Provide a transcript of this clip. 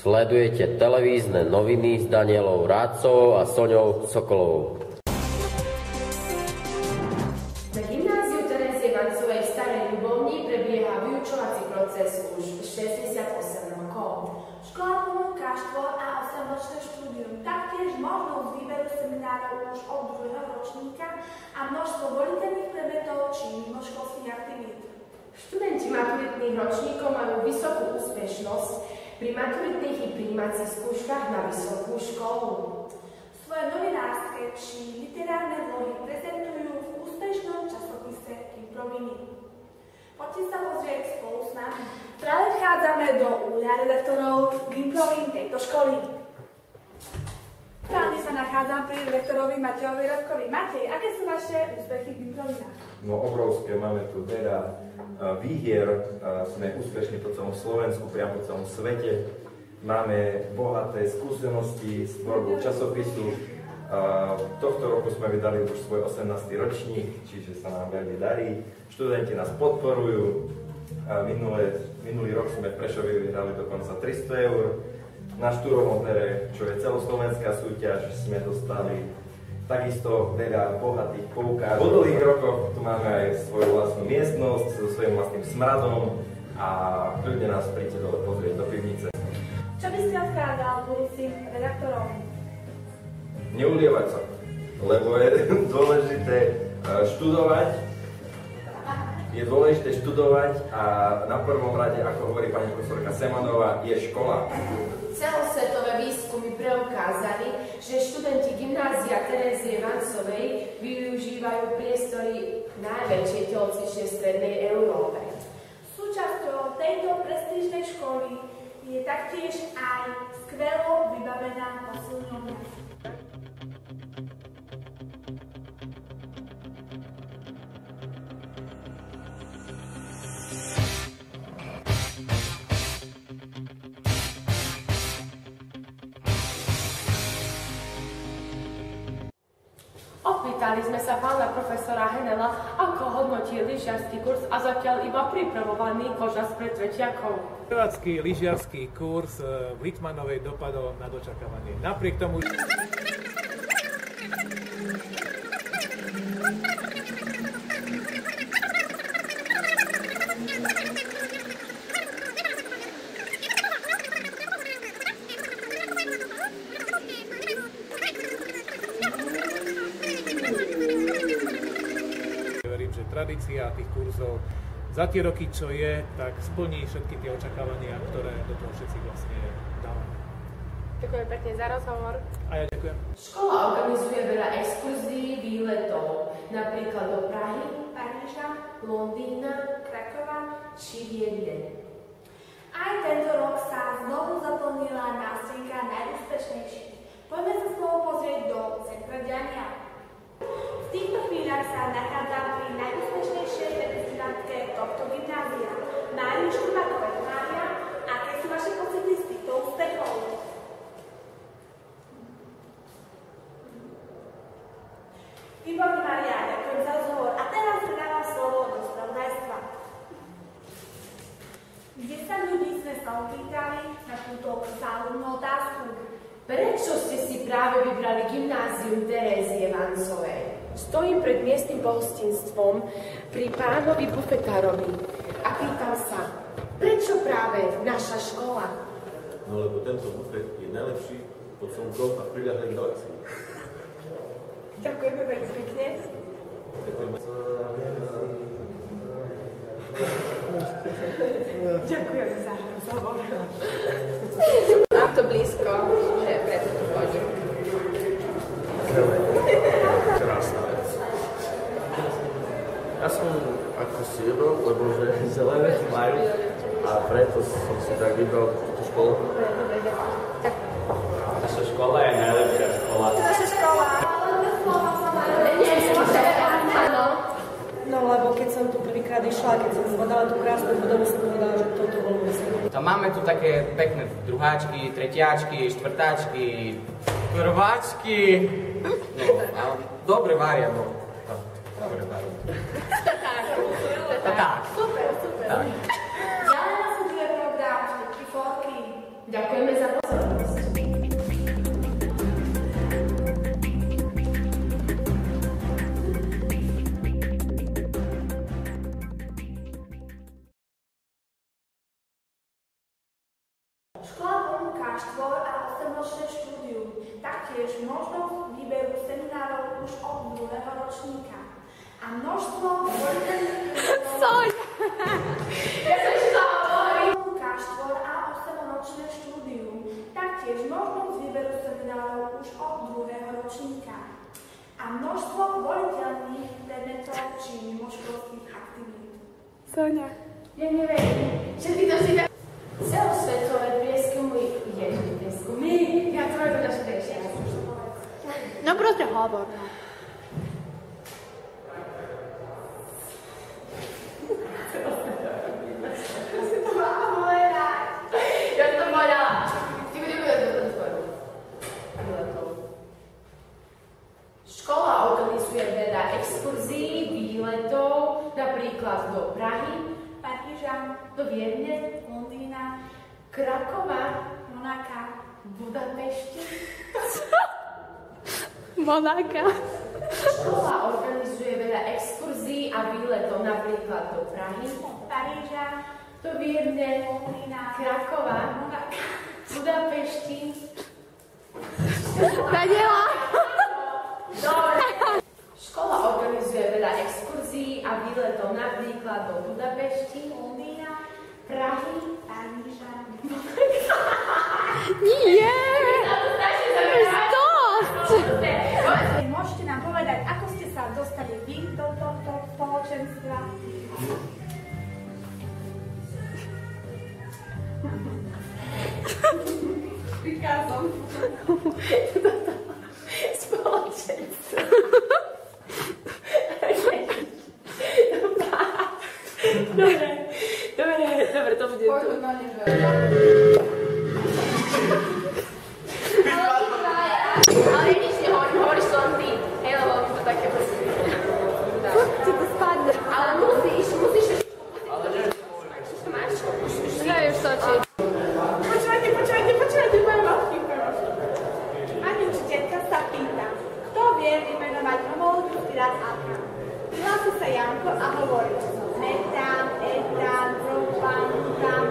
Sledujete televízne noviny s Danielou Rádcovou a Soňou Sokolovou. Na gymnáziu Terezie Vancovej v Starej Ľubovni prebieha vyučovací proces už 68 rokov. Škola ponúka 4- a 8-ročné štúdium, taktiež možnosť výberu seminárov už od 2. ročníka a množstvo voliteľných predmetov či mimoškolských aktivít. Študenti maturitných ročníkov majú vysokú úspešnosť pri maturitných i prijímacích skúškach na vysokú školu. Svoje novinárske či literárne vlohy prezentujú v úspešnom časopise Gimproviny. Poďte sa pozrieť spolu s nami. Práve vchádzame do úľa redaktorov Gimprovín tejto školy. Práve sa nachádzam pri redaktorovi Matejovi Rodkovi. Matej, aké sú vaše úspechy v Gimprovinách? No obrovské, máme tu veľa výhier, sme úspešní po celom Slovensku, priamo po celom svete. Máme bohaté skúsenosti s tvorbou časopisu. Tohto roku sme vydali už svoj 18. ročník, čiže sa nám veľmi darí. Študenti nás podporujú. Minulý rok sme v Prešove vyhrali dokonca 300 eur. Na Štúromodere, čo je celoslovenská súťaž, sme dostali takisto veľa bohatých poukázov. V budúcich rokoch tu máme aj svoju vlastnú miestnosť so svojím vlastným smradom a ľudia nás príďte dole pozrieť do pivnice. Čo by ste odkázal budúcim redaktorom? Neulievať sa, lebo je dôležité študovať. Je dôležité študovať a na prvom rade, ako hovorí pani profesorka Semanová, je škola. Celosvetové výskumy preukázali, že študenti gymnázia Terezie Vancovej využívajú priestory najväčšej telocvičnej strednej Európe. Súčasťou tejto prestížnej školy je taktiež aj skvelo vybavená posilňovňa. Opýtali sme sa pána profesora Henela, ako hodnotí lyžiarsky kurz a zatiaľ iba pripravovaný kožas pre tretiakov. Chorvátsky lyžiarsky kurz v Littmanovej dopadol na dočakávanie. Napriek tomu... Tradícia tých kurzov za tie roky, čo je, tak splní všetky tie očakávania, ktoré do toho všetci vlastne dávame. Ďakujem pekne za rozhovor. A ja ďakujem. Škola organizuje veľa exkurzií, výletov, napríklad do Prahy, Paríža, Londýna, Krakova či Viedne. Aj tento rok sa znovu zaplnila nástenka najúspešnejších. Poďme sa spolu pozrieť do centra diania. V týchto chvíľach sa nachádzam pri najúspešnejšej reprezentantke tohto gymnázia, Márii Šturmákovej. Mária, aké sú vaše pocity z týchto úspechov? Výborne, Mária, ďakujem za rozhovor. A teraz dávam slovo do spravodajstva. 10 ľudí sme sa opýtali na túto záľudnú otázku. Prečo ste si práve vybrali gymnázium Terezie Vancovej? Stojím pred miestnym pohostinstvom pri pánovi bufetárovi a pýtam sa, prečo práve naša škola? No lebo tento bufet je najlepší pod slnkom a priľahlých galaxií. Ďakujeme veľmi pekne. Ďakujem za rozhovor. Mám to blízko, že preto tu chodím. Krásna vec. Ja som ako si vybral, lebo že zelené majú a preto som si tak vybral túto školu. Naša škola je najlepšia škola. Naša škola. No lebo keď som tu prvýkrát išla, keď som zvodala tú krásnu budovu, som povedala, že toto bolo myslím. To máme tu také pekné druháčky, tretiačky, štvrtáčky, prváčky. No, ale dobre varia, no. Dobre varia. Tak. Super. Tak. Ďalej nasleduje program 4 forky. Ďakujeme za a množstvo voliteľných K4 a 8-ročné štúdium, taktiež možnosť výberu seminárov už od 2. ročníka a množstvo voliteľných predmetov či mimoškolských aktivít. Sonia. Ja neviem, že ty to si tak... Celosvetové prieskumy, ja to robím naše tejšie. No proste hovor. Ja to povedala. Ty budem povedať to. Škola organizuje veľa exkurzií, výletov, napríklad do Prahy, Paríža, do Viedne, Londýna, Krakova, Monaka, Budapešti. Monáka. Škola organizuje veľa exkurzií a výletov, napríklad do Prahy, Paríža, do Viedne, Londýna, Krakova, Monaka, Budapešti. Daniela. Dobre. Škola organizuje veľa exkurzií a výletov, napríklad do Budapešti, Londýna, Prahy, Paríža. Nie. Dosť. Môžete nám povedať, ako ste sa dostali vy do tohto spoločenstva? Prikázom. Spoločenstvo. Dobre, to bude tu. Ale nič nehovoríš to len ty. Hej, lebo to také proste. Ti to spadne. Ale musíš Nevieš točiť. Počúvajte, moje babky. Pani učiteľka sa pýta, kto vie vymenovať homologický rád alkán. Prihlási sa Janko a hovorí metán, etán, propan, bután,